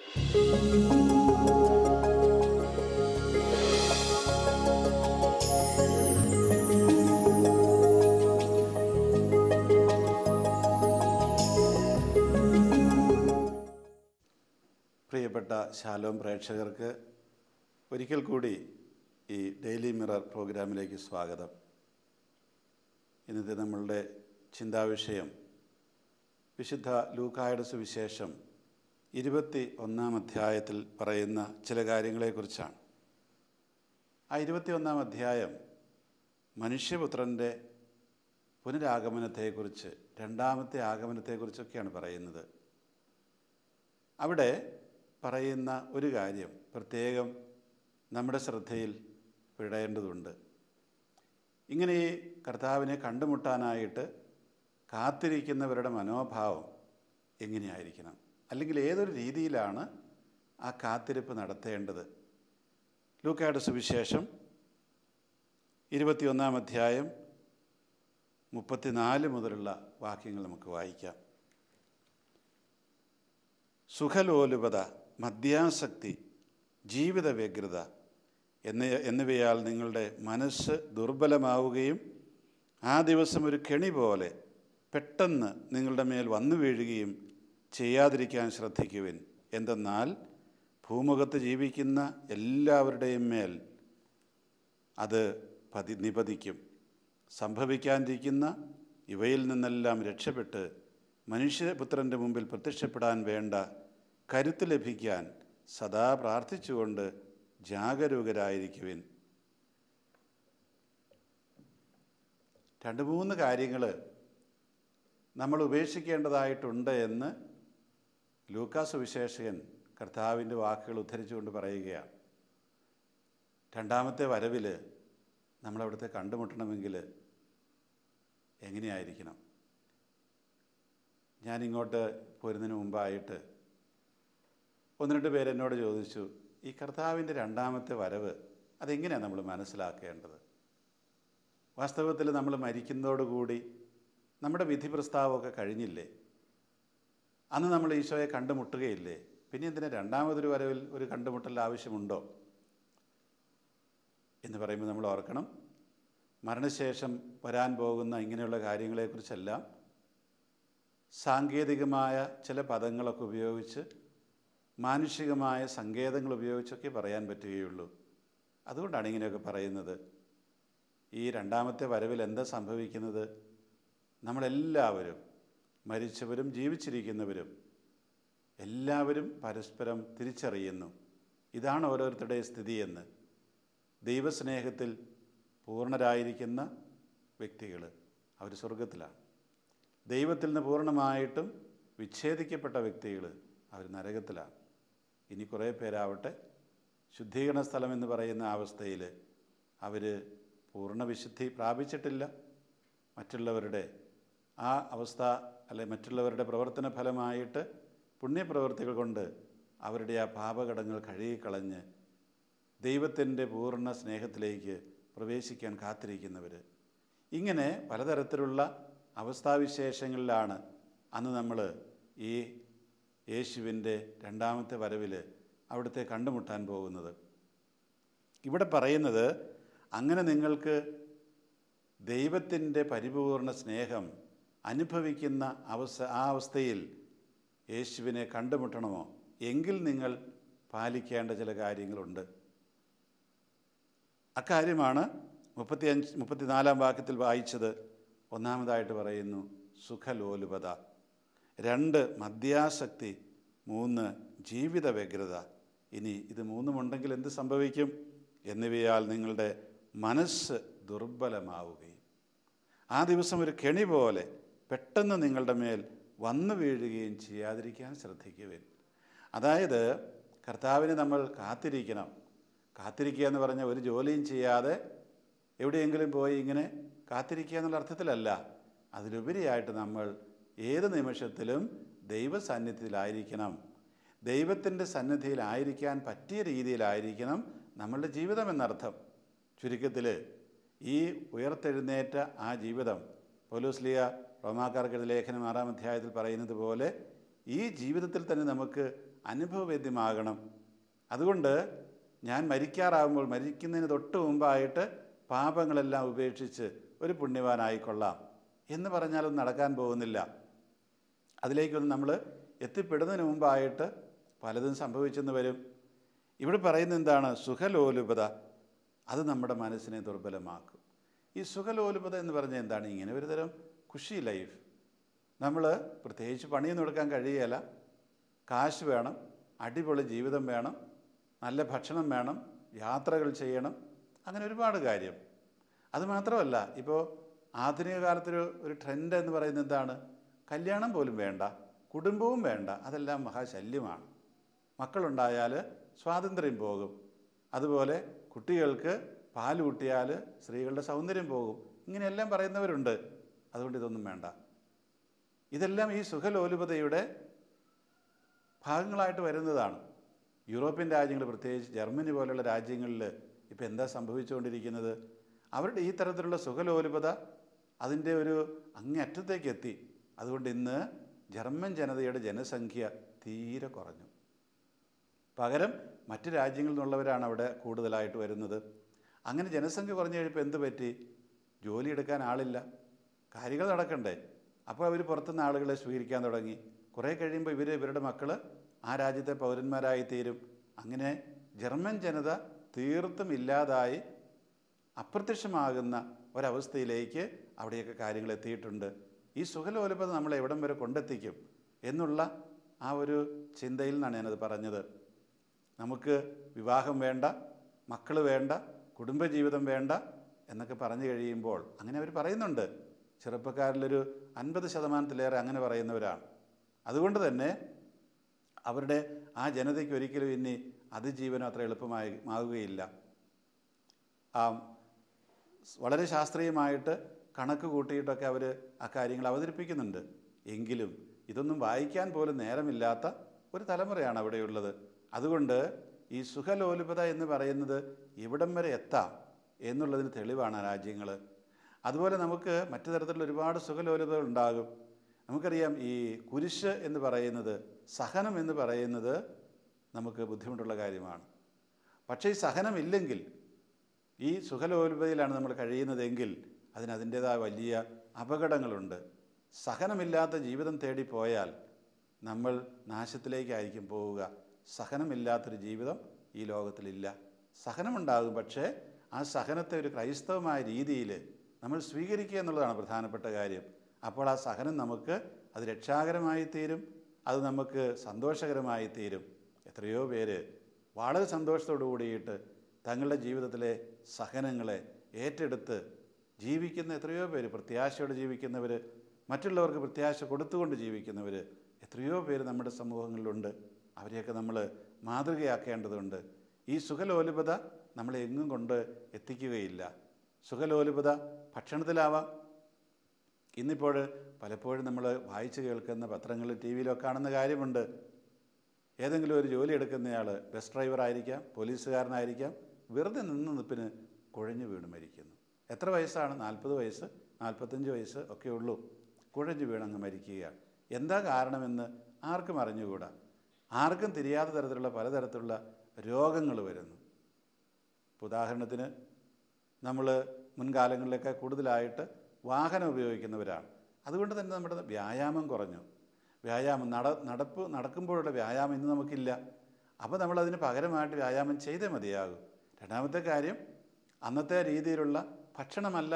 പ്രിയപ്പെട്ട ശാലോം പ്രേക്ഷകർക്ക് ഒരിക്കൽ കൂടി ഈ ഡെയിലി മിറർ പ്രോഗ്രാമിലേക്ക് സ്വാഗതം. ഇന്നത്തെ നമ്മളുടെ ചിന്താവിഷയം വിശുദ്ധ ലൂക്കായുടെ സുവിശേഷം 21-ാം അധ്യായത്തിൽ പറയുന്ന ചില കാര്യങ്ങളെക്കുറിച്ചാണ്. ആ 21-ാം അധ്യായം മനുഷ്യപുത്രൻ്റെ പുനരാഗമനത്തെക്കുറിച്ച്, രണ്ടാമത്തെ ആഗമനത്തെക്കുറിച്ചൊക്കെയാണ് പറയുന്നത്. അവിടെ പറയുന്ന ഒരു കാര്യം പ്രത്യേകം നമ്മുടെ ശ്രദ്ധയിൽ പെടേണ്ടതുണ്ട്. ഇങ്ങനെ ഈ കർത്താവിനെ കണ്ടുമുട്ടാനായിട്ട് കാത്തിരിക്കുന്നവരുടെ മനോഭാവം എങ്ങനെയായിരിക്കണം, അല്ലെങ്കിൽ ഏതൊരു രീതിയിലാണ് ആ കാത്തിരിപ്പ് നടത്തേണ്ടത്? ലൂക്കായുടെ സുവിശേഷം 21-ാം അധ്യായം 34 മുതലുള്ള വാക്യങ്ങൾ നമുക്ക് വായിക്കാം. സുഖലോലുപത, മദ്യാസക്തി, ജീവിത വ്യഗ്രത എന്നിവയാൽ നിങ്ങളുടെ മനസ്സ് ദുർബലമാവുകയും ആ ദിവസം ഒരു കെണി പോലെ പെട്ടെന്ന് നിങ്ങളുടെ മേൽ വന്നു വീഴുകയും ചെയ്യാതിരിക്കാൻ ശ്രദ്ധിക്കുവിൻ. എന്തെന്നാൽ ഭൂമുഖത്ത് ജീവിക്കുന്ന എല്ലാവരുടെയും മേൽ അത് നിപതിക്കും. സംഭവിക്കാനിരിക്കുന്ന ഇവയിൽ നിന്നെല്ലാം രക്ഷപ്പെട്ട് മനുഷ്യപുത്രൻ്റെ മുമ്പിൽ പ്രത്യക്ഷപ്പെടാൻ വേണ്ട കരുത്ത് ലഭിക്കാൻ സദാ പ്രാർത്ഥിച്ചുകൊണ്ട് ജാഗരൂകരായിരിക്കുവിൻ. 2-3 കാര്യങ്ങൾ നമ്മൾ ഉപേക്ഷിക്കേണ്ടതായിട്ടുണ്ട് എന്ന് ലൂക്കാ സുവിശേഷകൻ കർത്താവിൻ്റെ വാക്കുകൾ ഉദ്ധരിച്ചുകൊണ്ട് പറയുകയാണ്. രണ്ടാമത്തെ വരവിൽ നമ്മളവിടുത്തെ കണ്ടുമുട്ടണമെങ്കിൽ എങ്ങനെയായിരിക്കണം? ഞാനിങ്ങോട്ട് പോരുന്നതിന് മുമ്പായിട്ട് 1-2 പേര് എന്നോട് ചോദിച്ചു, ഈ കർത്താവിൻ്റെ രണ്ടാമത്തെ വരവ് അതെങ്ങനെയാണ് നമ്മൾ മനസ്സിലാക്കേണ്ടത്? വാസ്തവത്തിൽ നമ്മൾ മരിക്കുന്നതോടുകൂടി നമ്മുടെ വിധി പ്രസ്താവമൊക്കെ കഴിഞ്ഞില്ലേ? അന്ന് നമ്മൾ ഈശോയെ കണ്ടുമുട്ടുകയില്ലേ? പിന്നെ എന്തിനാ രണ്ടാമതൊരു വരവിൽ ഒരു കണ്ടുമുട്ടൽ ആവശ്യമുണ്ടോ എന്ന് പറയുമ്പോൾ നമ്മൾ ഓർക്കണം, മരണശേഷം വരാൻ പോകുന്ന ഇങ്ങനെയുള്ള കാര്യങ്ങളെക്കുറിച്ചെല്ലാം സാങ്കേതികമായ ചില പദങ്ങളൊക്കെ ഉപയോഗിച്ച്, മാനുഷികമായ സങ്കേതങ്ങൾ ഉപയോഗിച്ചൊക്കെ പറയാൻ പറ്റുകയുള്ളൂ. അതുകൊണ്ടാണ് ഇങ്ങനെയൊക്കെ പറയുന്നത്. ഈ രണ്ടാമത്തെ വരവിൽ എന്താ സംഭവിക്കുന്നത്? നമ്മളെല്ലാവരും, മരിച്ചവരും ജീവിച്ചിരിക്കുന്നവരും എല്ലാവരും പരസ്പരം തിരിച്ചറിയുന്നു ഇതാണ് ഓരോരുത്തരുടെയും സ്ഥിതിയെന്ന്. ദൈവസ്നേഹത്തിൽ പൂർണ്ണരായിരിക്കുന്ന വ്യക്തികൾ അവർ സ്വർഗത്തിലാണ്. ദൈവത്തിൽ നിന്ന് പൂർണ്ണമായിട്ടും വിച്ഛേദിക്കപ്പെട്ട വ്യക്തികൾ അവർ നരകത്തിലാണ്. ഇനി കുറേ പേരാവട്ടെ ശുദ്ധീകരണ സ്ഥലം എന്ന് പറയുന്ന അവസ്ഥയിൽ അവർ പൂർണ്ണ വിശുദ്ധി പ്രാപിച്ചിട്ടില്ല. മറ്റുള്ളവരുടെ ആ അവസ്ഥ മറ്റുള്ളവരുടെ പ്രവർത്തന ഫലമായിട്ട് പുണ്യപ്രവൃത്തികൾ കൊണ്ട് അവരുടെ ആ പാപകടങ്ങൾ കഴുകിക്കളഞ്ഞ് ദൈവത്തിൻ്റെ പൂർണ്ണ സ്നേഹത്തിലേക്ക് പ്രവേശിക്കാൻ കാത്തിരിക്കുന്നവർ. ഇങ്ങനെ പലതരത്തിലുള്ള അവസ്ഥാവിശേഷങ്ങളിലാണ് അന്ന് നമ്മൾ ഈ യേശുവിൻ്റെ രണ്ടാമത്തെ വരവിൽ അവിടുത്തെ കണ്ടുമുട്ടാൻ പോകുന്നത്. ഇവിടെ പറയുന്നത്, അങ്ങനെ നിങ്ങൾക്ക് ദൈവത്തിൻ്റെ പരിപൂർണ സ്നേഹം അനുഭവിക്കുന്ന ആ അവസ്ഥയിൽ യേശുവിനെ കണ്ടുമുട്ടണമോ എങ്കിൽ നിങ്ങൾ പാലിക്കേണ്ട ചില കാര്യങ്ങളുണ്ട്. അക്കാര്യമാണ് 34-ാം വാക്യത്തിൽ വായിച്ചത്. ഒന്നാമതായിട്ട് പറയുന്നു സുഖലോലുപത, 2 മദ്യാസക്തി, 3 ജീവിത വ്യഗ്രത. ഇനി ഇത് 3 ഉണ്ടെങ്കിൽ എന്ത് സംഭവിക്കും? എന്നിവയാൽ നിങ്ങളുടെ മനസ്സ് ദുർബലമാവുകയും ആ ദിവസം ഒരു കെണി പോലെ പെട്ടെന്ന് നിങ്ങളുടെ മേൽ വന്നു വീഴുകയും ചെയ്യാതിരിക്കാൻ ശ്രദ്ധിക്കുവിൻ. അതായത് കർത്താവിനെ നമ്മൾ കാത്തിരിക്കണം. കാത്തിരിക്കുക എന്ന് പറഞ്ഞാൽ ഒരു ജോലിയും ചെയ്യാതെ എവിടെയെങ്കിലും പോയി ഇങ്ങനെ കാത്തിരിക്കുക എന്നുള്ള അർത്ഥത്തിലല്ല. അതിലുപരിയായിട്ട് നമ്മൾ ഏത് നിമിഷത്തിലും ദൈവസാന്നിധ്യത്തിലായിരിക്കണം. ദൈവത്തിൻ്റെ സന്നിധിയിലായിരിക്കാൻ പറ്റിയ രീതിയിലായിരിക്കണം നമ്മളുടെ ജീവിതം എന്നർത്ഥം. ചുരുക്കത്തിൽ ഈ ഉയർത്തെഴുന്നേറ്റ ആ ജീവിതം പൗലോസ് റോമാക്കാർക്ക് ലേഖനം 6-ാം അധ്യായത്തിൽ പറയുന്നത് പോലെ ഈ ജീവിതത്തിൽ തന്നെ നമുക്ക് അനുഭവവേദ്യമാകണം. അതുകൊണ്ട് ഞാൻ മരിക്കാറാകുമ്പോൾ, മരിക്കുന്നതിന് തൊട്ട് മുമ്പായിട്ട് പാപങ്ങളെല്ലാം ഉപേക്ഷിച്ച് ഒരു പുണ്യവാനായിക്കൊള്ളാം എന്ന് പറഞ്ഞാലൊന്നും നടക്കാൻ പോകുന്നില്ല. അതിലേക്കൊന്നും നമ്മൾ എത്തിപ്പെടുന്നതിന് മുമ്പായിട്ട് പലതും സംഭവിച്ചെന്ന് വരും. ഇവിടെ പറയുന്നത് എന്താണ്? സുഖലോലുപത. അത് നമ്മുടെ മനസ്സിനെ ദുർബലമാക്കും. ഈ സുഖലോലുപത എന്ന് പറഞ്ഞാൽ എന്താണ്? ഇങ്ങനെ ഒരു തരം ഖുഷി ലൈഫ്. നമ്മൾ പ്രത്യേകിച്ച് പണിയൊന്നും എടുക്കാൻ കഴിയുകയില്ല, കാശ് വേണം, അടിപൊളി ജീവിതം വേണം, നല്ല ഭക്ഷണം വേണം, യാത്രകൾ ചെയ്യണം, അങ്ങനെ ഒരുപാട് കാര്യം. അതുമാത്രമല്ല, ഇപ്പോൾ ആധുനിക കാലത്തൊരു ട്രെൻഡ് എന്ന് പറയുന്നത് എന്താണ്? കല്യാണം പോലും വേണ്ട, കുടുംബവും വേണ്ട. അതെല്ലാം മഹാശല്യമാണ്. മക്കളുണ്ടായാൽ സ്വാതന്ത്ര്യം പോകും, അതുപോലെ കുട്ടികൾക്ക് പാല് കൂട്ടിയാൽ സ്ത്രീകളുടെ സൗന്ദര്യം പോകും, ഇങ്ങനെയെല്ലാം പറയുന്നവരുണ്ട്. അതുകൊണ്ട് ഇതൊന്നും വേണ്ട. ഇതെല്ലാം ഈ സുഖലോലുപതയുടെ ഭാഗങ്ങളായിട്ട് വരുന്നതാണ്. യൂറോപ്യൻ രാജ്യങ്ങൾ, പ്രത്യേകിച്ച് ജർമ്മനി പോലുള്ള രാജ്യങ്ങളിൽ ഇപ്പോൾ എന്താ സംഭവിച്ചുകൊണ്ടിരിക്കുന്നത്? അവരുടെ ഈ തരത്തിലുള്ള സുഖലോലുപത അതിൻ്റെ ഒരു അങ്ങേയറ്റത്തേക്ക് എത്തി. അതുകൊണ്ട് ഇന്ന് ജർമ്മൻ ജനതയുടെ ജനസംഖ്യ തീരെ കുറഞ്ഞു. പകരം മറ്റ് രാജ്യങ്ങളിൽ നിന്നുള്ളവരാണ് അവിടെ കൂടുതലായിട്ട് വരുന്നത്. അങ്ങനെ ജനസംഖ്യ കുറഞ്ഞു കഴിയുമ്പോൾ എന്ത് പറ്റി? ജോലി എടുക്കാൻ ആളില്ല, കാര്യങ്ങൾ നടക്കണ്ടേ? അപ്പോൾ അവർ പുറത്തുനിന്ന് ആളുകളെ സ്വീകരിക്കാൻ തുടങ്ങി. കുറേ കഴിയുമ്പോൾ ഇവരുടെ മക്കൾ ആ രാജ്യത്തെ പൗരന്മാരായി തീരും. അങ്ങനെ ജർമ്മൻ ജനത തീർത്തും ഇല്ലാതായി അപ്രത്യക്ഷമാകുന്ന ഒരവസ്ഥയിലേക്ക് അവിടെയൊക്കെ കാര്യങ്ങൾ എത്തിയിട്ടുണ്ട്. ഈ സുഖലോലുപത നമ്മളെ എവിടം വരെ കൊണ്ടെത്തിക്കും എന്നുള്ള ആ ഒരു ചിന്തയിൽ നിന്നാണ് ഞാനത് പറഞ്ഞത്. നമുക്ക് വിവാഹം വേണ്ട, മക്കൾ വേണ്ട, കുടുംബജീവിതം വേണ്ട എന്നൊക്കെ പറഞ്ഞു കഴിയുമ്പോൾ, അങ്ങനെ അവർ പറയുന്നുണ്ട്. ചെറുപ്പക്കാരിലൊരു 50% അങ്ങനെ പറയുന്നവരാണ്. അതുകൊണ്ട് തന്നെ അവരുടെ ആ ജനതയ്ക്ക് ഒരിക്കലും ഇനി അതിജീവനം അത്ര എളുപ്പമാകുകയില്ല. വളരെ ശാസ്ത്രീയമായിട്ട് കണക്ക് കൂട്ടിയിട്ടൊക്കെ അവർ ആ കാര്യങ്ങൾ അവതരിപ്പിക്കുന്നുണ്ട്. എങ്കിലും ഇതൊന്നും വായിക്കാൻ പോലും നേരമില്ലാത്ത ഒരു തലമുറയാണ് അവിടെയുള്ളത്. അതുകൊണ്ട് ഈ സുഖലോലുപത എന്ന് പറയുന്നത് ഇവിടം വരെ എത്താം എന്നുള്ളതിന് തെളിവാണ് രാജ്യങ്ങൾ. അതുപോലെ നമുക്ക് മറ്റു തരത്തിലുള്ള ഒരുപാട് സുഖലോലുപതകൾ ഉണ്ടാകും. നമുക്കറിയാം, ഈ കുരിശ് എന്ന് പറയുന്നത്, സഹനം എന്ന് പറയുന്നത് നമുക്ക് ബുദ്ധിമുട്ടുള്ള കാര്യമാണ്. പക്ഷേ ഈ സഹനമില്ലെങ്കിൽ, ഈ സുഖലോലുപതയിലാണ് നമ്മൾ കഴിയുന്നതെങ്കിൽ അതിൻ്റേതായ വലിയ അപകടങ്ങളുണ്ട്. സഹനമില്ലാത്ത ജീവിതം തേടിപ്പോയാൽ നമ്മൾ നാശത്തിലേക്കായിരിക്കും പോവുക. സഹനമില്ലാത്തൊരു ജീവിതം ഈ ലോകത്തിലില്ല. സഹനമുണ്ടാകും, പക്ഷേ ആ സഹനത്തെ ഒരു ക്രൈസ്തവമായ രീതിയിൽ നമ്മൾ സ്വീകരിക്കുക എന്നുള്ളതാണ് പ്രധാനപ്പെട്ട കാര്യം. അപ്പോൾ ആ സഹനം നമുക്ക് അത് രക്ഷാകരമായി തീരും, അത് നമുക്ക് സന്തോഷകരമായി തീരും. എത്രയോ പേര് വളരെ സന്തോഷത്തോടു കൂടിയിട്ട് തങ്ങളുടെ ജീവിതത്തിലെ സഹനങ്ങളെ ഏറ്റെടുത്ത് ജീവിക്കുന്ന എത്രയോ പേര്, പ്രത്യാശയോടെ ജീവിക്കുന്നവർ, മറ്റുള്ളവർക്ക് പ്രത്യാശ കൊടുത്തുകൊണ്ട് ജീവിക്കുന്നവർ എത്രയോ പേര് നമ്മുടെ സമൂഹങ്ങളിലുണ്ട്. അവരെയൊക്കെ നമ്മൾ മാതൃകയാക്കേണ്ടതുണ്ട്. ഈ സുഖലോലുപത നമ്മളെ എങ്ങും കൊണ്ട് എത്തിക്കുകയില്ല. സുഖലോലുപത ഭക്ഷണത്തിലാവാം. ഇന്നിപ്പോൾ പലപ്പോഴും നമ്മൾ വായിച്ച് കേൾക്കുന്ന പത്രങ്ങളിൽ, ടി വിയിലൊക്കെ കാണുന്ന കാര്യമുണ്ട്. ഏതെങ്കിലും ഒരു ജോലി എടുക്കുന്നയാൾ ബസ് ഡ്രൈവറായിരിക്കാം, പോലീസുകാരനായിരിക്കാം, വെറുതെ നിപ്പിന് കുഴഞ്ഞു വീണ് മരിക്കുന്നു. എത്ര വയസ്സാണ്? 40 വയസ്സ്, 45 വയസ്സ് ഒക്കെ ഉള്ളൂ. കുഴഞ്ഞു വീണങ്ങ് മരിക്കുകയാണ്. എന്താ കാരണമെന്ന് ആർക്കും അറിഞ്ഞുകൂടാ. ആർക്കും തിരിയാത്ത തരത്തിലുള്ള പലതരത്തിലുള്ള രോഗങ്ങൾ വരുന്നു. ഉദാഹരണത്തിന്, നമ്മൾ മുൻകാലങ്ങളിലൊക്കെ കൂടുതലായിട്ട് വാഹനം ഉപയോഗിക്കുന്നവരാണ്. അതുകൊണ്ട് തന്നെ നമ്മുടെ വ്യായാമം കുറഞ്ഞു. നടക്കുമ്പോഴുള്ള വ്യായാമം ഇന്ന് നമുക്കില്ല. അപ്പോൾ നമ്മളതിന് പകരമായിട്ട് വ്യായാമം ചെയ്തേ മതിയാകും. രണ്ടാമത്തെ കാര്യം, അന്നത്തെ രീതിയിലുള്ള ഭക്ഷണമല്ല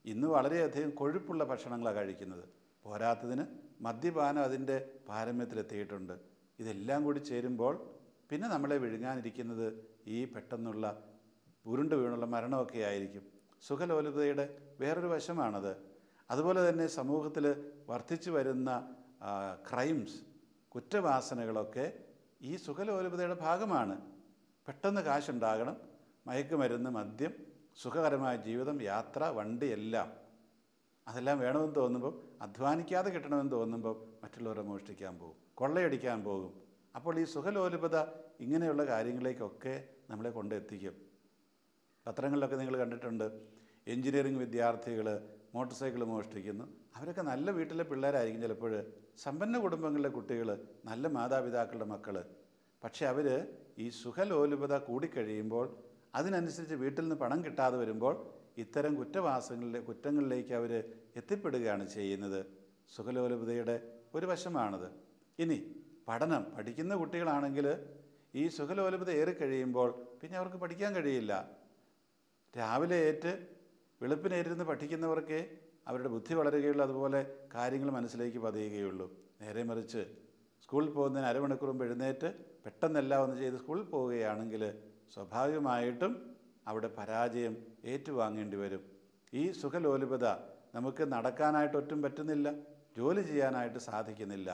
ഇന്ന് വളരെയധികം കൊഴുപ്പുള്ള ഭക്ഷണങ്ങളാണ് കഴിക്കുന്നത്. പോരാത്തതിന് മദ്യപാനം അതിൻ്റെ പാരമ്യത്തിലെത്തിയിട്ടുണ്ട്. ഇതെല്ലാം കൂടി ചേരുമ്പോൾ പിന്നെ നമ്മളെ വിഴുങ്ങാനിരിക്കുന്നത് ഈ പെട്ടെന്നുള്ള ഉരുണ്ട് വീണുള്ള മരണമൊക്കെ ആയിരിക്കും. സുഖലോലുപതയുടെ വേറൊരു വശമാണത്. അതുപോലെ തന്നെ സമൂഹത്തിൽ വർദ്ധിച്ചു വരുന്ന ക്രൈംസ്, കുറ്റവാസനകളൊക്കെ ഈ സുഖലോലുപതയുടെ ഭാഗമാണ്. പെട്ടെന്ന് കാശുണ്ടാകണം, മയക്കുമരുന്ന്, മദ്യം, സുഖകരമായ ജീവിതം, യാത്ര, വണ്ടി, അതെല്ലാം വേണമെന്ന് തോന്നുമ്പോൾ, അധ്വാനിക്കാതെ കിട്ടണമെന്ന് തോന്നുമ്പോൾ മറ്റുള്ളവരെ മോഷ്ടിക്കാൻ പോകും, കൊള്ളയടിക്കാൻ പോകും. അപ്പോൾ ഈ സുഖലോലുപത ഇങ്ങനെയുള്ള കാര്യങ്ങളിലേക്കൊക്കെ നമ്മളെ കൊണ്ടെത്തിക്കും. പത്രങ്ങളിലൊക്കെ നിങ്ങൾ കണ്ടിട്ടുണ്ട്, എൻജിനീയറിംഗ് വിദ്യാർത്ഥികൾ മോട്ടോർ സൈക്കിൾ മോഷ്ടിക്കുന്നു. അവരൊക്കെ നല്ല വീട്ടിലെ പിള്ളേരായിരിക്കും, ചിലപ്പോൾ സമ്പന്ന കുടുംബങ്ങളിലെ കുട്ടികൾ, നല്ല മാതാപിതാക്കളുടെ മക്കൾ. പക്ഷെ അവർ ഈ സുഖലോലുപത കൂടിക്കഴിയുമ്പോൾ, അതിനനുസരിച്ച് വീട്ടിൽ നിന്ന് പണം കിട്ടാതെ വരുമ്പോൾ ഇത്തരം കുറ്റങ്ങളിലേക്ക് അവർ എത്തിപ്പെടുകയാണ് ചെയ്യുന്നത്. സുഖലോലുപതയുടെ ഒരു വശമാണത്. ഇനി പഠിക്കുന്ന കുട്ടികളാണെങ്കിൽ ഈ സുഖലോലുപത ഏറിക്കഴിയുമ്പോൾ പിന്നെ അവർക്ക് പഠിക്കാൻ കഴിയില്ല. രാവിലെ വെളുപ്പിനേറ്റിരുന്ന് പഠിക്കുന്നവർക്ക് അവരുടെ ബുദ്ധി വളരുകയുള്ളൂ, അതുപോലെ കാര്യങ്ങൾ മനസ്സിലേക്ക് പതിയുകയുള്ളൂ. നേരെ മറിച്ച് സ്കൂളിൽ പോകുന്നതിന് അരമണിക്കൂർ മുമ്പ് എഴുന്നേറ്റ് പെട്ടെന്നെല്ലാം ഒന്ന് ചെയ്ത് സ്കൂളിൽ പോവുകയാണെങ്കിൽ സ്വാഭാവികമായിട്ടും അവിടെ പരാജയം ഏറ്റുവാങ്ങേണ്ടി വരും. ഈ സുഖലോലുപത നമുക്ക് നടക്കാനായിട്ട് ഒട്ടും പറ്റുന്നില്ല, ജോലി ചെയ്യാനായിട്ട് സാധിക്കുന്നില്ല.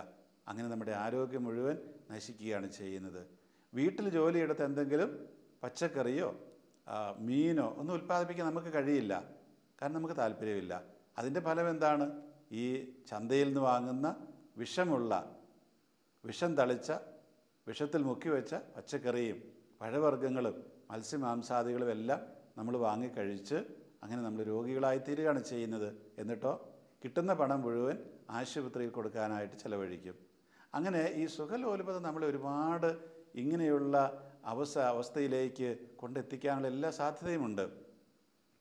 അങ്ങനെ നമ്മുടെ ആരോഗ്യം മുഴുവൻ നശിക്കുകയാണ് ചെയ്യുന്നത്. വീട്ടിൽ ജോലിയെടുത്ത് എന്തെങ്കിലും പച്ചക്കറിയോ മീനോ ഒന്നും ഉൽപ്പാദിപ്പിക്കാൻ നമുക്ക് കഴിയില്ല, കാരണം നമുക്ക് താല്പര്യമില്ല. അതിൻ്റെ ഫലം എന്താണ്? ഈ ചന്തയിൽ നിന്ന് വാങ്ങുന്ന വിഷം തളിച്ച, വിഷത്തിൽ മുക്കിവെച്ച പച്ചക്കറിയും പഴവർഗ്ഗങ്ങളും മത്സ്യമാംസാദികളും എല്ലാം നമ്മൾ വാങ്ങിക്കഴിച്ച് അങ്ങനെ നമ്മൾ രോഗികളായിത്തീരുകയാണ് ചെയ്യുന്നത്. എന്നിട്ടോ കിട്ടുന്ന പണം മുഴുവൻ ആശുപത്രിയിൽ കൊടുക്കാനായിട്ട് ചിലവഴിക്കും. അങ്ങനെ ഈ സുഖലോലുപത നമ്മളെ ഒരുപാട് ഇങ്ങനെയുള്ള അവസ്ഥയിലേക്ക് കൊണ്ടെത്തിക്കാനുള്ള എല്ലാ സാധ്യതയുമുണ്ട്.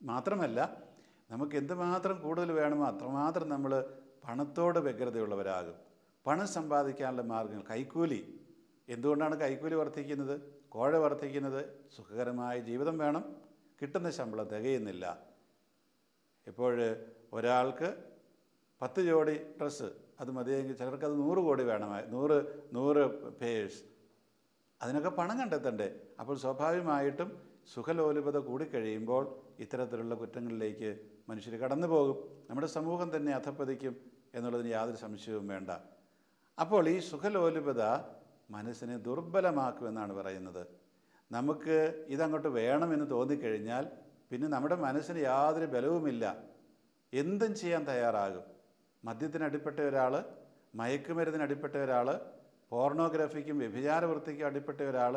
മാത്രമല്ല, നമുക്ക് എന്തുമാത്രം കൂടുതൽ വേണമോ അത്രമാത്രം നമ്മൾ പണത്തോട് വ്യഗ്രതയുള്ളവരാകും. പണം സമ്പാദിക്കാനുള്ള മാർഗ്ഗങ്ങൾ, കൈക്കൂലി. എന്തുകൊണ്ടാണ് കൈക്കൂലി വർദ്ധിക്കുന്നത്, കോഴ വർദ്ധിക്കുന്നത്? സുഖകരമായ ജീവിതം വേണം, കിട്ടുന്ന ശമ്പളം തികയുന്നില്ല. ഇപ്പോൾ ഒരാൾക്ക് 10 ജോഡി ഡ്രസ്സ് അത് മതിയെങ്കിൽ ചിലർക്കത് 100 കോടി വേണമായി, 100 പേഴ്സ്. അതിനൊക്കെ പണം കണ്ടെത്തണ്ടേ? അപ്പോൾ സ്വാഭാവികമായിട്ടും സുഖലോലുപത കൂടിക്കഴിയുമ്പോൾ ഇത്തരത്തിലുള്ള കുറ്റങ്ങളിലേക്ക് മനുഷ്യർ കടന്നു പോകും. നമ്മുടെ സമൂഹം തന്നെ അധപ്പതിക്കും എന്നുള്ളതിന് യാതൊരു സംശയവും വേണ്ട. അപ്പോൾ ഈ സുഖലോലുപത മനസ്സിനെ ദുർബലമാക്കുമെന്നാണ് പറയുന്നത്. നമുക്ക് ഇതങ്ങോട്ട് വേണമെന്ന് തോന്നിക്കഴിഞ്ഞാൽ പിന്നെ നമ്മുടെ മനസ്സിന് യാതൊരു ബലവുമില്ല, എന്തും ചെയ്യാൻ തയ്യാറാകും. മദ്യത്തിനടിപ്പെട്ട ഒരാൾ, മയക്കുമരുന്നിനടിപ്പെട്ട ഒരാൾ, പോർണോഗ്രാഫിക്കും വ്യഭിചാരവൃത്തിക്കും അടിപ്പെട്ട ഒരാൾ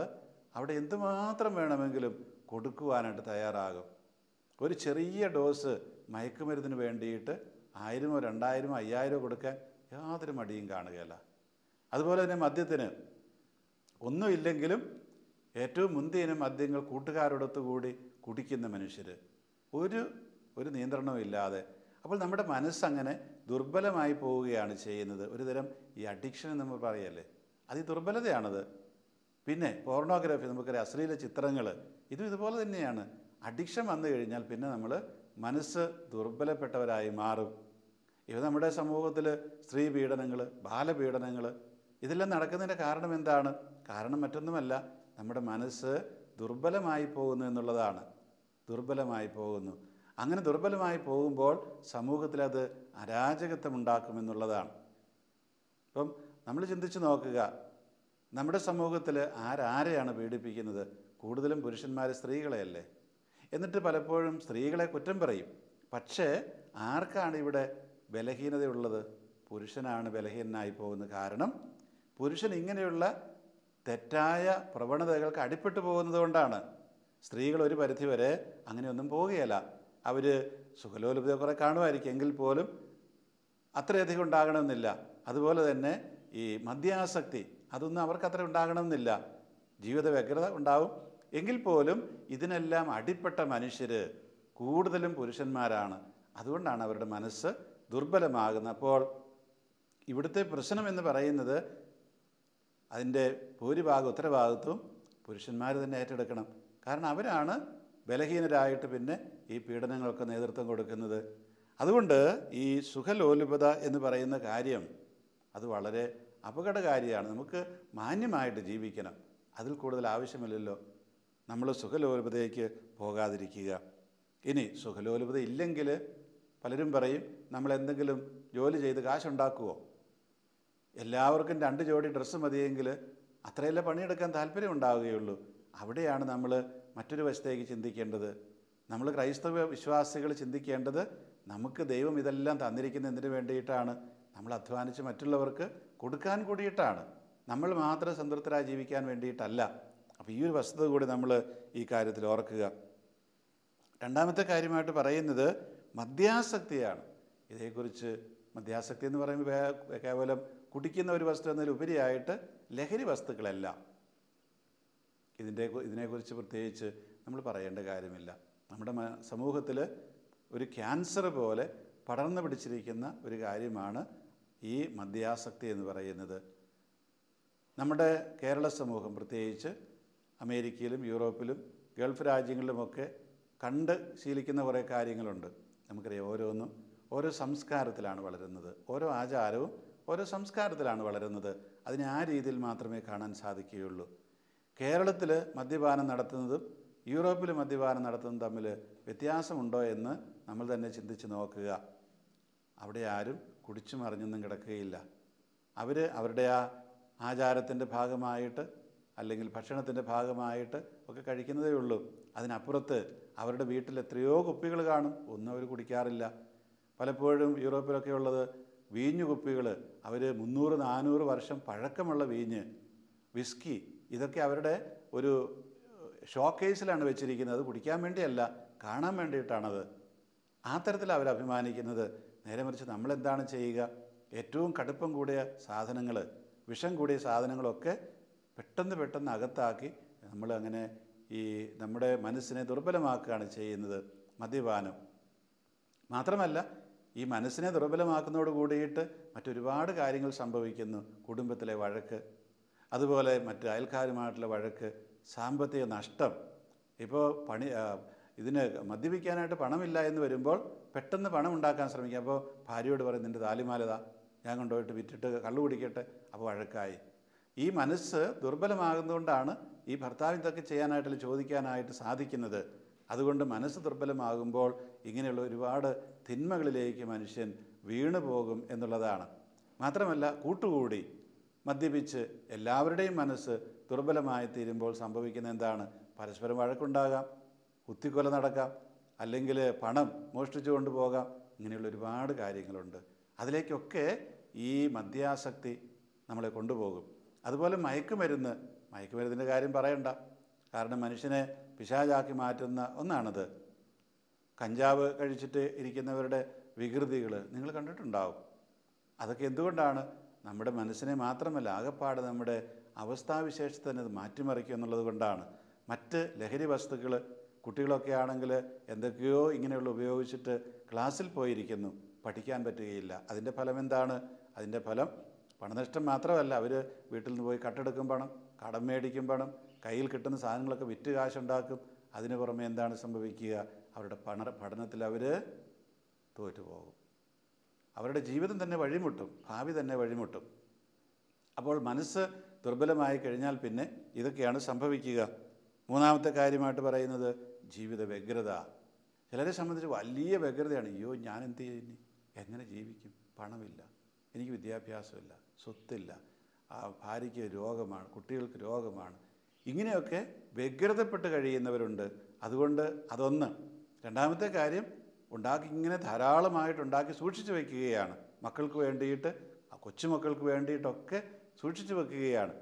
അവിടെ എന്തുമാത്രം വേണമെങ്കിലും കൊടുക്കുവാനായിട്ട് തയ്യാറാകും. ഒരു ചെറിയ ഡോസ് മയക്കുമരുന്നിന് വേണ്ടിയിട്ട് 1000, 2000, 5000 കൊടുക്കാൻ യാതൊരു മടിയും കാണുകയില്ല. അതുപോലെ തന്നെ മദ്യത്തിന് ഒന്നുമില്ലെങ്കിലും ഏറ്റവും മുന്തിയ മദ്യങ്ങൾ കൂട്ടുകാരോടൊത്തുകൂടി കുടിക്കുന്ന മനുഷ്യർ, ഒരു നിയന്ത്രണവും ഇല്ലാതെ. അപ്പോൾ നമ്മുടെ മനസ്സങ്ങനെ ദുർബലമായി പോവുകയാണ് ചെയ്യുന്നത്. ഒരുതരം ഈ അഡിക്ഷൻ നമ്മൾ പറയല്ലേ, അത് ഈ ദുർബലതയാണത്. പിന്നെ പോർണോഗ്രാഫി, നമുക്കറിയാം, അശ്ലീല ചിത്രങ്ങൾ, ഇതുപോലെ തന്നെയാണ്. അഡിക്ഷൻ വന്നു കഴിഞ്ഞാൽ പിന്നെ നമ്മൾ മനസ്സ് ദുർബലപ്പെട്ടവരായി മാറും. ഇവ നമ്മുടെ സമൂഹത്തിൽ സ്ത്രീ പീഡനങ്ങൾ, ബാലപീഡനങ്ങൾ, ഇതെല്ലാം നടക്കുന്നതിൻ്റെ കാരണം എന്താണ്? കാരണം മറ്റൊന്നുമല്ല, നമ്മുടെ മനസ്സ് ദുർബലമായി പോകുന്നു എന്നുള്ളതാണ്. ദുർബലമായി പോകുന്നു. അങ്ങനെ ദുർബലമായി പോകുമ്പോൾ സമൂഹത്തിലത് അരാജകത്വം ഉണ്ടാക്കുമെന്നുള്ളതാണ്. ഇപ്പം നമ്മൾ ചിന്തിച്ച് നോക്കുക, നമ്മുടെ സമൂഹത്തിൽ ആരെയാണ് പീഡിപ്പിക്കുന്നത്? കൂടുതലും പുരുഷന്മാർ സ്ത്രീകളെയല്ലേ. എന്നിട്ട് പലപ്പോഴും സ്ത്രീകളെ കുറ്റം പറയും. പക്ഷേ ആർക്കാണ് ഇവിടെ ബലഹീനതയുള്ളത്? പുരുഷനാണ് ബലഹീനനായി പോകുന്നത്. കാരണം പുരുഷൻ ഇങ്ങനെയുള്ള തെറ്റായ പ്രവണതകൾക്ക് അടിപ്പെട്ടു പോകുന്നത് കൊണ്ടാണ്. സ്ത്രീകൾ ഒരു പരിധിവരെ അങ്ങനെയൊന്നും പോവുകയില്ല. അവർ സുഖലോലുപത കുറേ കാണുമായിരിക്കും, എങ്കിൽ പോലും അത്രയധികം ഉണ്ടാകണമെന്നില്ല. അതുപോലെ തന്നെ ഈ മദ്യാസക്തി, അതൊന്നും അവർക്ക് അത്ര ഉണ്ടാകണമെന്നില്ല. ജീവിത വ്യഗ്രത ഉണ്ടാവും, എങ്കിൽ പോലും ഇതിനെല്ലാം അടിപ്പെട്ട മനുഷ്യർ കൂടുതലും പുരുഷന്മാരാണ്. അതുകൊണ്ടാണ് അവരുടെ മനസ്സ് ദുർബലമാകുന്നത്. അപ്പോൾ ഇവിടുത്തെ പ്രശ്നം എന്ന് പറയുന്നത് അതിൻ്റെ ഉത്തരവാദിത്വം പുരുഷന്മാർ തന്നെ ഏറ്റെടുക്കണം. കാരണം അവരാണ് ബലഹീനരായിട്ട് പിന്നെ ഈ പീഡനങ്ങൾക്ക് നേതൃത്വം കൊടുക്കുന്നത്. അതുകൊണ്ട് ഈ സുഖലോലുപത എന്ന് പറയുന്ന കാര്യം അത് വളരെ അപകടകാരിയാണ്. നമുക്ക് മാന്യമായിട്ട് ജീവിക്കണം, അതിൽ കൂടുതൽ ആവശ്യമില്ലല്ലോ. നമ്മൾ സുഖലോലുപതയ്ക്ക് പോകാതിരിക്കുക. ഇനി സുഖലോലുപത ഇല്ലെങ്കിൽ പലരും പറയും, നമ്മളെന്തെങ്കിലും ജോലി ചെയ്ത് കാശുണ്ടാക്കുമോ? എല്ലാവർക്കും 2 ജോഡി ഡ്രസ്സ് മതിയെങ്കിൽ അത്രയല്ലേ പണിയെടുക്കാൻ താല്പര്യം ഉണ്ടാവുകയുള്ളൂ. അവിടെയാണ് നമ്മൾ മറ്റൊരു വശത്തേക്ക് ചിന്തിക്കേണ്ടത്. നമ്മൾ ക്രൈസ്തവ വിശ്വാസികൾ ചിന്തിക്കേണ്ടത്, നമുക്ക് ദൈവം ഇതെല്ലാം തന്നിരിക്കുന്നത് എന്തിനു വേണ്ടിയിട്ടാണ്? നമ്മൾ അധ്വാനിച്ച് മറ്റുള്ളവർക്ക് കൊടുക്കാൻ കൂടിയിട്ടാണ്. നമ്മൾ മാത്രം സംതൃപ്തരായി ജീവിക്കാൻ വേണ്ടിയിട്ടല്ല. അപ്പോൾ ഈ ഒരു വസ്തുത കൂടി നമ്മൾ ഈ കാര്യത്തിൽ ഓർക്കുക. രണ്ടാമത്തെ കാര്യമായിട്ട് പറയുന്നത് മദ്യാസക്തിയാണ്. ഇതേക്കുറിച്ച് മദ്യാസക്തി എന്ന് പറയുമ്പോൾ കേവലം കുടിക്കുന്ന ഒരു വസ്തു എന്നതിലുപരിയായിട്ട് ലഹരി വസ്തുക്കളെല്ലാം. ഇതിനെക്കുറിച്ച് പ്രത്യേകിച്ച് നമ്മൾ പറയേണ്ട കാര്യമില്ല. നമ്മുടെ സമൂഹത്തിൽ ഒരു ക്യാൻസർ പോലെ പടർന്നു പിടിച്ചിരിക്കുന്ന ഒരു കാര്യമാണ് ഈ മദ്യാസക്തി എന്ന് പറയുന്നത്. നമ്മുടെ കേരള സമൂഹം പ്രത്യേകിച്ച് അമേരിക്കയിലും യൂറോപ്പിലും ഗൾഫ് രാജ്യങ്ങളിലുമൊക്കെ കണ്ട് ശീലിക്കുന്ന കുറേ കാര്യങ്ങളുണ്ട്. നമുക്കറിയാം, ഓരോന്നും ഓരോ സംസ്കാരത്തിലാണ് വളരുന്നത്, ഓരോ ആചാരവും ഓരോ സംസ്കാരത്തിലാണ് വളരുന്നത്. അതിനെ ആ രീതിയിൽ മാത്രമേ കാണാൻ സാധിക്കുകയുള്ളൂ. കേരളത്തിൽ മദ്യപാനം നടത്തുന്നതും യൂറോപ്പിൽ മദ്യപാനം നടത്തുന്നതും തമ്മിൽ വ്യത്യാസമുണ്ടോ എന്ന് നമ്മൾ തന്നെ ചിന്തിച്ച് നോക്കുക. അവിടെ ആരും കുടിച്ചു മറിഞ്ഞൊന്നും കിടക്കുകയില്ല. അവരുടെ ആ ആചാരത്തിൻ്റെ ഭാഗമായിട്ട് അല്ലെങ്കിൽ ഭക്ഷണത്തിൻ്റെ ഭാഗമായിട്ട് ഒക്കെ കഴിക്കുന്നതേ ഉള്ളൂ. അതിനപ്പുറത്ത് അവരുടെ വീട്ടിൽ എത്രയോ കുപ്പികൾ കാണും, ഒന്നും അവർ കുടിക്കാറില്ല. പലപ്പോഴും യൂറോപ്പിലൊക്കെ ഉള്ളത് വീഞ്ഞു കുപ്പികൾ, അവർ 300-400 വർഷം പഴക്കമുള്ള വീഞ്ഞ്, വിസ്കി, ഇതൊക്കെ അവരുടെ ഒരു ഷോക്കേസിലാണ് വെച്ചിരിക്കുന്നത്. കുടിക്കാൻ വേണ്ടിയല്ല, കാണാൻ വേണ്ടിയിട്ടാണത്. ആ തരത്തിൽ അവർ അഭിമാനിക്കുന്നത്. നേരെ മറിച്ച് നമ്മളെന്താണ് ചെയ്യുക? ഏറ്റവും കടുപ്പം കൂടിയ സാധനങ്ങൾ, വിഷം കൂടിയ സാധനങ്ങളൊക്കെ പെട്ടെന്ന് അകത്താക്കി നമ്മൾ അങ്ങനെ ഈ നമ്മുടെ മനസ്സിനെ ദുർബലമാക്കുകയാണ് ചെയ്യുന്നത് മദ്യപാനം. മാത്രമല്ല, ഈ മനസ്സിനെ ദുർബലമാക്കുന്നതോട് കൂടിയിട്ട് മറ്റൊരുപാട് കാര്യങ്ങൾ സംഭവിക്കുന്നു. കുടുംബത്തിലെ വഴക്ക്, അതുപോലെ മറ്റ് അയൽക്കാരുമായിട്ടുള്ള വഴക്ക്, സാമ്പത്തിക നഷ്ടം. ഇപ്പോൾ ഇതിന് മദ്യപിക്കാനായിട്ട് പണമില്ല എന്ന് വരുമ്പോൾ പെട്ടെന്ന് പണം ഉണ്ടാക്കാൻ ശ്രമിക്കുക. അപ്പോൾ ഭാര്യയോട് പറയും, നിൻ്റെ താലിമാലതാ, ഞാൻ കൊണ്ടുപോയിട്ട് വിറ്റിട്ട് കള്ളു കുടിക്കട്ടെ. അപ്പോൾ വഴക്കായി. ഈ മനസ്സ് ദുർബലമാകുന്നതുകൊണ്ടാണ് ഈ ഭർത്താവ് ഇതൊക്കെ ചെയ്യാനായിട്ട് ചോദിക്കാനായിട്ട് സാധിക്കുന്നത്. അതുകൊണ്ട് മനസ്സ് ദുർബലമാകുമ്പോൾ ഇങ്ങനെയുള്ള ഒരുപാട് തിന്മകളിലേക്ക് മനുഷ്യൻ വീണു പോകും എന്നുള്ളതാണ്. മാത്രമല്ല, കൂട്ടുകൂടി മദ്യപിച്ച് എല്ലാവരുടെയും മനസ്സ് ദുർബലമായി തീരുമ്പോൾ സംഭവിക്കുന്ന എന്താണ്? പരസ്പരം വഴക്കുണ്ടാകാം, കുത്തിക്കൊല നടക്കാം, അല്ലെങ്കിൽ പണം മോഷ്ടിച്ചു കൊണ്ടുപോകാം. ഇങ്ങനെയുള്ള ഒരുപാട് കാര്യങ്ങളുണ്ട്. അതിലേക്കൊക്കെ ഈ മദ്യാസക്തി നമ്മളെ കൊണ്ടുപോകും. അതുപോലെ മയക്കുമരുന്നിൻ്റെ കാര്യം പറയണ്ട. കാരണം മനുഷ്യനെ പിശാചാക്കി മാറ്റുന്ന ഒന്നാണത്. കഞ്ചാവ് കഴിച്ചിട്ട് ഇരിക്കുന്നവരുടെ വികൃതികൾ നിങ്ങൾ കണ്ടിട്ടുണ്ടാവും. അതൊക്കെ എന്തുകൊണ്ടാണ്? നമ്മുടെ മനസ്സിനെ മാത്രമല്ല, ആകപ്പാട് നമ്മുടെ അവസ്ഥാവിശേഷത്തെ തന്നെ അത് മാറ്റിമറിക്കും എന്നുള്ളത് കൊണ്ടാണ്. മറ്റ് ലഹരി വസ്തുക്കൾ, കുട്ടികളൊക്കെ ആണെങ്കിൽ എന്തൊക്കെയോ ഇങ്ങനെയുള്ള ഉപയോഗിച്ചിട്ട് ക്ലാസ്സിൽ പോയിരിക്കുന്നു, പഠിക്കാൻ പറ്റുകയില്ല. അതിൻ്റെ ഫലം എന്താണ്? അതിൻ്റെ ഫലം പണനഷ്ടം മാത്രമല്ല, അവർ വീട്ടിൽ നിന്ന് പോയി കട്ടെടുക്കും പണം, കടം മേടിക്കും പണം, കയ്യിൽ കിട്ടുന്ന സാധനങ്ങളൊക്കെ വിറ്റ് കാശുണ്ടാക്കും. അതിന് പുറമെ എന്താണ് സംഭവിക്കുക? അവരുടെ പഠനത്തിൽ അവർ തോറ്റുപോകും. അവരുടെ ജീവിതം തന്നെ വഴിമുട്ടും, ഭാവി തന്നെ വഴിമുട്ടും. അപ്പോൾ മനസ്സ് ദുർബലമായി കഴിഞ്ഞാൽ പിന്നെ ഇതൊക്കെയാണ് സംഭവിക്കുക. മൂന്നാമത്തെ കാര്യമായിട്ട് പറയുന്നത് ജീവിത വ്യഗ്രത. ചിലരെ സംബന്ധിച്ച് വലിയ വ്യഗ്രതയാണ്. അയ്യോ, ഞാൻ എന്ത് ചെയ്യും, എങ്ങനെ ജീവിക്കും? പണമില്ല, എനിക്ക് വിദ്യാഭ്യാസമില്ല, സ്വത്തില്ല, ഭാര്യയ്ക്ക് രോഗമാണ്, കുട്ടികൾക്ക് രോഗമാണ്. ഇങ്ങനെയൊക്കെ വ്യഗ്രതപ്പെട്ട് കഴിയുന്നവരുണ്ട്. അതുകൊണ്ട് അതൊന്ന്. രണ്ടാമത്തെ കാര്യം, ഇങ്ങനെ ധാരാളമായിട്ടുണ്ടാക്കി സൂക്ഷിച്ചു വയ്ക്കുകയാണ്. മക്കൾക്ക് വേണ്ടിയിട്ട്, കൊച്ചുമക്കൾക്ക് വേണ്ടിയിട്ടൊക്കെ സൂക്ഷിച്ചു വെക്കുകയാണ്.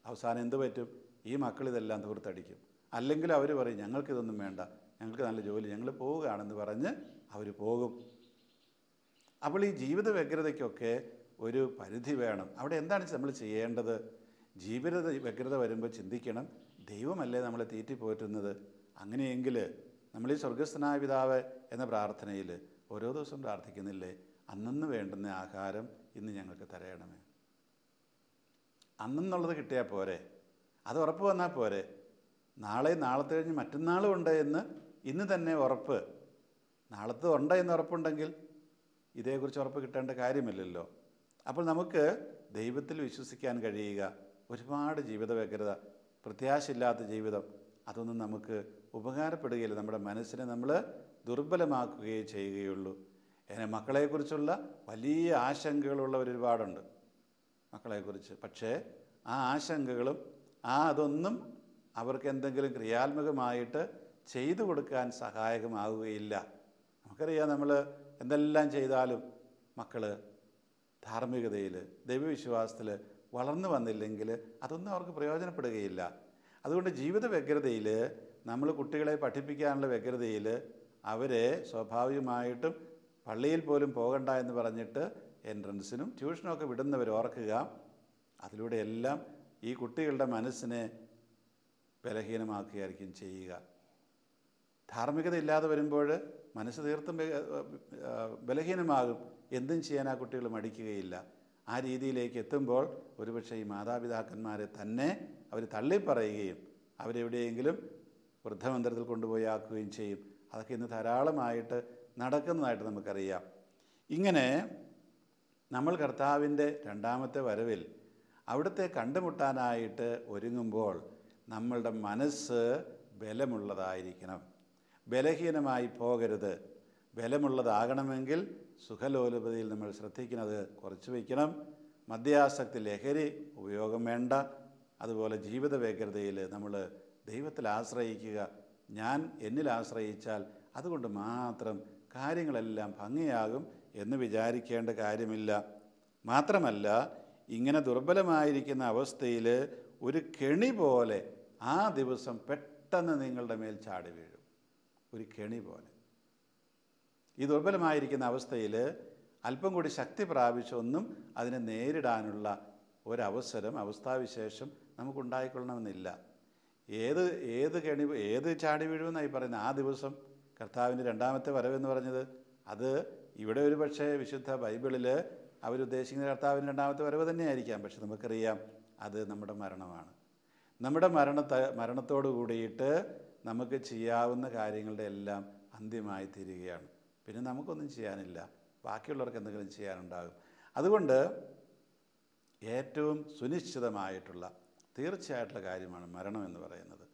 അവസാനം എന്ത് പറ്റും? ഈ മക്കളിതെല്ലാം തീർത്തടിക്കും. അല്ലെങ്കിൽ അവർ പറയും, ഞങ്ങൾക്കിതൊന്നും വേണ്ട, ഞങ്ങൾക്ക് നല്ല ജോലി, ഞങ്ങൾ പോവുകയാണെന്ന് പറഞ്ഞ് അവർ പോകും. അപ്പോൾ ഈ ജീവിത വ്യഗ്രതയ്ക്കൊക്കെ ഒരു പരിധി വേണം. അവിടെ എന്താണ് നമ്മൾ ചെയ്യേണ്ടത്? ജീവിത വ്യഗ്രത വരുമ്പോൾ ചിന്തിക്കണം, ദൈവമല്ലേ നമ്മളെ തീറ്റിപ്പോറ്റുന്നത്? അങ്ങനെയെങ്കിൽ നമ്മൾ ഈ സ്വർഗസ്ഥനായ പിതാവ് എന്ന പ്രാർത്ഥനയിൽ ഓരോ ദിവസവും പ്രാർത്ഥിക്കുന്നില്ലേ, അന്നന്ന് വേണ്ടുന്ന ആഹാരം ഇന്ന് ഞങ്ങൾക്ക് തരയണമേ. അന്നെന്നുള്ളത് കിട്ടിയാൽ പോരെ, അത് ഉറപ്പ് വന്നാൽ പോരെ. നാളത്തെ കഴിഞ്ഞ് മറ്റന്നാളും ഉണ്ട് എന്ന് ഇന്ന് തന്നെ ഉറപ്പ്. നാളത്തെ ഉണ്ട് എന്ന് ഉറപ്പുണ്ടെങ്കിൽ ഇതേക്കുറിച്ച് ഉറപ്പ് കിട്ടേണ്ട കാര്യമില്ലല്ലോ. അപ്പോൾ നമുക്ക് ദൈവത്തിൽ വിശ്വസിക്കാൻ കഴിയുക. ഒരുപാട് ജീവിത വ്യഗ്രത, പ്രത്യാശയില്ലാത്ത ജീവിതം, അതൊന്നും നമുക്ക് ഉപകാരപ്പെടുകയില്ല. നമ്മുടെ മനസ്സിനെ നമ്മൾ ദുർബലമാക്കുകയേ ചെയ്യുകയുള്ളൂ. മക്കളെക്കുറിച്ചുള്ള വലിയ ആശങ്കകളുള്ളവർ ഒരുപാടുണ്ട് മക്കളെക്കുറിച്ച്. പക്ഷേ ആ ആശങ്കകളും അതൊന്നും അവർക്ക് എന്തെങ്കിലും ക്രിയാത്മകമായിട്ട് ചെയ്തു കൊടുക്കാൻ സഹായകമാവുകയില്ല. നമുക്കറിയാം, നമ്മൾ എന്തെല്ലാം ചെയ്താലും മക്കൾ ധാർമ്മികതയിൽ, ദൈവവിശ്വാസത്തിൽ വളർന്നു വന്നില്ലെങ്കിൽ അതൊന്നും അവർക്ക് പ്രയോജനപ്പെടുകയില്ല. അതുകൊണ്ട് ജീവിത വ്യഗ്രതയിൽ, നമ്മൾ കുട്ടികളെ പഠിപ്പിക്കാനുള്ള വ്യഗ്രതയിൽ അവരെ സ്വാഭാവികമായിട്ടും പള്ളിയിൽ പോലും പോകണ്ട എന്ന് പറഞ്ഞിട്ട് എൻട്രൻസിനും ട്യൂഷനും ഒക്കെ വിടുന്നവർ ഓർക്കുക, അതിലൂടെയെല്ലാം ഈ കുട്ടികളുടെ മനസ്സിനെ ബലഹീനമാക്കുകയായിരിക്കും ചെയ്യുക. ധാർമ്മികത ഇല്ലാതെ വരുമ്പോൾ മനസ്സ് തീർത്തും ബലഹീനമാകും. എന്തും ചെയ്യാൻ ആ കുട്ടികൾ മടിക്കുകയില്ല. ആ രീതിയിലേക്ക് എത്തുമ്പോൾ ഒരുപക്ഷെ ഈ മാതാപിതാക്കന്മാരെ തന്നെ അവർ തള്ളിപ്പറയുകയും അവരെവിടെയെങ്കിലും വൃദ്ധമന്ദിരത്തിൽ കൊണ്ടുപോയി ആക്കുകയും ചെയ്യും. അതൊക്കെ ഇന്ന് ധാരാളമായിട്ട് നടക്കുന്നതായിട്ട് നമുക്കറിയാം. ഇങ്ങനെ നമ്മൾ കർത്താവിൻ്റെ രണ്ടാമത്തെ വരവിൽ അവിടുത്തെ കണ്ടുമുട്ടാനായിട്ട് ഒരുങ്ങുമ്പോൾ നമ്മളുടെ മനസ്സ് ബലമുള്ളതായിരിക്കണം, ബലഹീനമായി പോകരുത്. ബലമുള്ളതാകണമെങ്കിൽ സുഖലോലുപതയിൽ നമ്മൾ ശ്രദ്ധിക്കുന്നത് കുറച്ച് വയ്ക്കണം. മദ്യാസക്തി, ലഹരി ഉപയോഗം വേണ്ട. അതുപോലെ ജീവിത വ്യഗ്രതയിൽ നമ്മൾ ദൈവത്തിൽ ആശ്രയിക്കുക. ഞാൻ എന്നിൽ ആശ്രയിച്ചാൽ അതുകൊണ്ട് മാത്രം കാര്യങ്ങളെല്ലാം ഭംഗിയാകും എന്ന് വിചാരിക്കേണ്ട കാര്യമില്ല. മാത്രമല്ല, ഇങ്ങനെ ദുർബലമായിരിക്കുന്ന അവസ്ഥയിൽ ഒരു കെണി പോലെ ആ ദിവസം പെട്ടെന്ന് നിങ്ങളുടെ മേൽ ചാടി വീഴും. ഒരു കെണി പോലെ ഈ ദുർബലമായിരിക്കുന്ന അവസ്ഥയിൽ അല്പം കൂടി ശക്തി പ്രാപിച്ചൊന്നും അതിനെ നേരിടാനുള്ള ഒരവസരം, അവസ്ഥാവിശേഷം നമുക്കുണ്ടായിക്കൊള്ളണമെന്നില്ല. ഏത് ചാടി വീഴുമെന്നായി പറയുന്നത്? ആ ദിവസം കർത്താവിൻ്റെ രണ്ടാമത്തെ വരവെന്ന് പറഞ്ഞത് അത് ഇവിടെ ഒരു പക്ഷേ വിശുദ്ധ ബൈബിളിൽ അവരുദ്ദേശിക്കുന്ന കർത്താവിൻ്റെ രണ്ടാമത്തെ വരവ് തന്നെയായിരിക്കാം. പക്ഷെ നമുക്കറിയാം അത് നമ്മുടെ മരണമാണ്. നമ്മുടെ മരണത്തോട് കൂടിയിട്ട് നമുക്ക് ചെയ്യാവുന്ന കാര്യങ്ങളുടെ എല്ലാം അന്ത്യമായി തീരുകയാണ്. പിന്നെ നമുക്കൊന്നും ചെയ്യാനില്ല, ബാക്കിയുള്ളവർക്ക് എന്തെങ്കിലും ചെയ്യാനുണ്ടാകും. അതുകൊണ്ട് ഏറ്റവും സുനിശ്ചിതമായിട്ടുള്ള തീർച്ചയായിട്ടുള്ള കാര്യമാണ് മരണം എന്ന് പറയുന്നത്.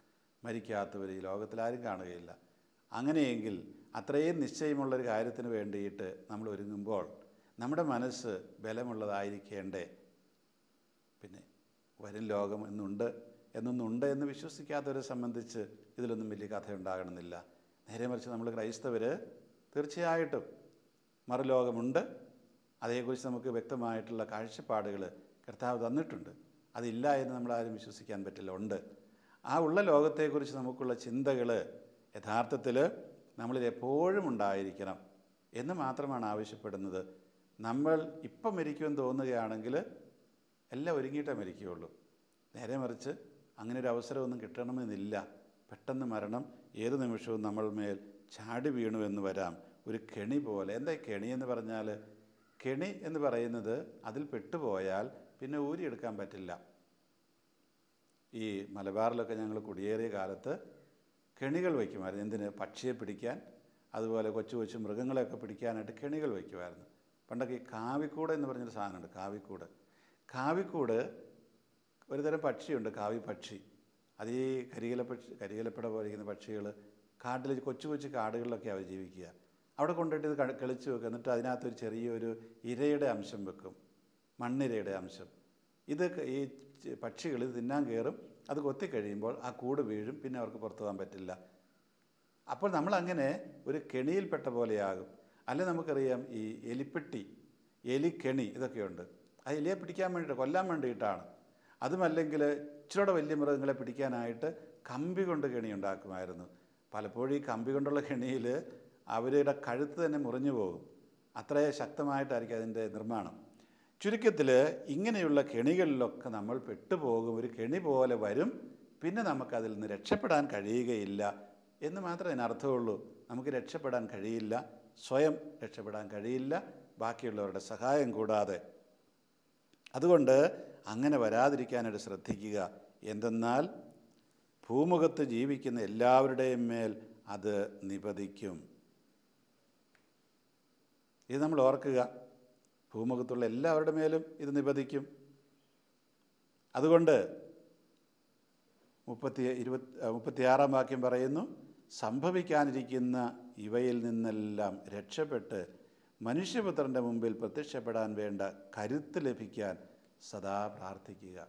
മരിക്കാത്തവർ ഈ ലോകത്തിൽ ആരും കാണുകയില്ല. അങ്ങനെയെങ്കിൽ അത്രയും നിശ്ചയമുള്ളൊരു കാര്യത്തിന് വേണ്ടിയിട്ട് നമ്മൾ ഒരുങ്ങുമ്പോൾ നമ്മുടെ മനസ്സ് ബലമുള്ളതായിരിക്കേണ്ടേ? പിന്നെ വരും ലോകം എന്നൊന്നുണ്ട് എന്ന് വിശ്വസിക്കാത്തവരെ സംബന്ധിച്ച് ഇതിലൊന്നും വലിയ കഥയുണ്ടാകണമെന്നില്ല. നേരെ മറിച്ച് നമ്മൾ ക്രൈസ്തവർ തീർച്ചയായിട്ടും മറുലോകമുണ്ട്, അതേക്കുറിച്ച് നമുക്ക് വ്യക്തമായിട്ടുള്ള കാഴ്ചപ്പാടുകൾ കർത്താവ് തന്നിട്ടുണ്ട്. അതില്ല എന്ന് നമ്മളാരും വിശ്വസിക്കാൻ പറ്റില്ല, ഉണ്ട്. ആ ഉള്ള ലോകത്തെക്കുറിച്ച് നമുക്കുള്ള ചിന്തകൾ യഥാർത്ഥത്തിൽ നമ്മളിൽ എപ്പോഴും ഉണ്ടായിരിക്കണം എന്ന് മാത്രമാണ് ആവശ്യപ്പെടുന്നത്. നമ്മൾ ഇപ്പം മരിക്കുമെന്ന് തോന്നുകയാണെങ്കിൽ എല്ലാം ഒരുങ്ങിയിട്ടേ മരിക്കുകയുള്ളൂ. നേരെ മറിച്ച് അങ്ങനെ ഒരു അവസരമൊന്നും കിട്ടണമെന്നില്ല. പെട്ടെന്ന് മരണം ഏത് നിമിഷവും നമ്മൾ മേൽ ചാടി വീണു എന്ന് വരാം, ഒരു കെണി പോലെ. എന്താ കെണി എന്ന് പറഞ്ഞാൽ? കെണി എന്ന് പറയുന്നത് അതിൽ പെട്ടുപോയാൽ പിന്നെ ഊരിയെടുക്കാൻ പറ്റില്ല. ഈ മലബാറിലൊക്കെ ഞങ്ങൾ കുടിയേറിയ കാലത്ത് കെണികൾ വയ്ക്കുമായിരുന്നു. എന്തിന്? പക്ഷിയെ പിടിക്കാൻ, അതുപോലെ കൊച്ചു കൊച്ചു മൃഗങ്ങളെയൊക്കെ പിടിക്കാനായിട്ട് കെണികൾ വയ്ക്കുമായിരുന്നു. പണ്ടൊക്കെ ഈ കാവിക്കൂട് എന്ന് പറഞ്ഞൊരു സാധനമുണ്ട്. കാവിക്കൂട് ഒരുതരം പക്ഷിയുണ്ട്, കാവി പക്ഷി. അത് ഈ കരികലപ്പട പോലെ ഇരിക്കുന്ന പക്ഷികൾ കാട്ടിൽ, കൊച്ചു കൊച്ചു കാടുകളിലൊക്കെ അവർ ജീവിക്കുക. അവിടെ കൊണ്ടിട്ട് ഇത് കിളിച്ച് വെക്കും. എന്നിട്ട് അതിനകത്തൊരു ചെറിയൊരു ഇരയുടെ അംശം വെക്കും, മണ്ണിരയുടെ അംശം. ഇത് ഈ പക്ഷികൾ ഇത് തിന്നാൻ കയറും. അത് കൊത്തിക്കഴിയുമ്പോൾ ആ കൂട് വീഴും, പിന്നെ അവർക്ക് പുറത്തു പോകാൻ പറ്റില്ല. അപ്പോൾ നമ്മളങ്ങനെ ഒരു കെണിയിൽപ്പെട്ട പോലെയാകും. അല്ലെ നമുക്കറിയാം ഈ എലിപ്പെട്ടി, എലിക്കെണി ഇതൊക്കെയുണ്ട്. ആ എലിയെ പിടിക്കാൻ വേണ്ടിയിട്ട്, കൊല്ലാൻ വേണ്ടിയിട്ടാണ്. അതുമല്ലെങ്കിൽ ഇച്ചിരിയുടെ വലിയ മൃഗങ്ങളെ പിടിക്കാനായിട്ട് കമ്പി കൊണ്ട് കെണി ഉണ്ടാക്കുമായിരുന്നു. പലപ്പോഴും ഈ കമ്പി കൊണ്ടുള്ള കെണിയിൽ അവരുടെ കഴുത്ത് തന്നെ മുറിഞ്ഞു പോകും. അത്രേ ശക്തമായിട്ടായിരിക്കും അതിൻ്റെ നിർമ്മാണം. ചുരുക്കത്തിൽ ഇങ്ങനെയുള്ള കെണികളിലൊക്കെ നമ്മൾ പെട്ടുപോകും. ഒരു കെണി പോലെ വരും, പിന്നെ നമുക്കതിൽ നിന്ന് രക്ഷപ്പെടാൻ കഴിയുകയില്ല എന്ന് മാത്രമേ അതിനർത്ഥമുള്ളൂ. നമുക്ക് രക്ഷപ്പെടാൻ കഴിയില്ല, സ്വയം രക്ഷപ്പെടാൻ കഴിയില്ല, ബാക്കിയുള്ളവരുടെ സഹായം കൂടാതെ. അതുകൊണ്ട് അങ്ങനെ വരാതിരിക്കാനായിട്ട് ശ്രദ്ധിക്കുക. എന്തെന്നാൽ ഭൂമുഖത്ത് ജീവിക്കുന്ന എല്ലാവരുടെയും മേൽ അത് നിപതിക്കും. ഇത് നമ്മൾ ഓർക്കുക. ഭൂമുഖത്തുള്ള എല്ലാവരുടെ മേലും ഇത് നിപതിക്കും. അതുകൊണ്ട് 36 വാക്യം പറയുന്നു, സംഭവിക്കാനിരിക്കുന്ന ഇവയിൽ നിന്നെല്ലാം രക്ഷപ്പെട്ട് മനുഷ്യപുത്രൻ്റെ മുമ്പിൽ പ്രത്യക്ഷപ്പെടാൻ വേണ്ട കരുത്ത് ലഭിക്കാൻ സദാ പ്രാർത്ഥിക്കുക.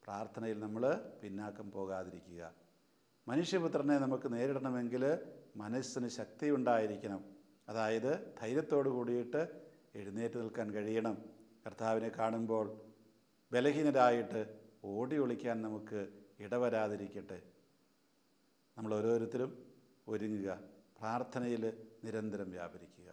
പ്രാർത്ഥനയിൽ നമ്മൾ പിന്നാക്കം പോകാതിരിക്കുക. മനുഷ്യപുത്രനെ നമുക്ക് നേരിടണമെങ്കിൽ മനസ്സിന് ശക്തി ഉണ്ടായിരിക്കണം. അതായത് ധൈര്യത്തോടു കൂടിയിട്ട് എഴുന്നേറ്റ് നിൽക്കാൻ കഴിയണം. കർത്താവിനെ കാണുമ്പോൾ ബലഹീനരായിട്ട് ഓടി ഒളിക്കാൻ നമുക്ക് ഇടവരാതിരിക്കട്ടെ. നമ്മൾ ഓരോരുത്തരും ഒരുങ്ങുക, പ്രാർത്ഥനയിൽ നിരന്തരം വ്യാപരിക്കുക.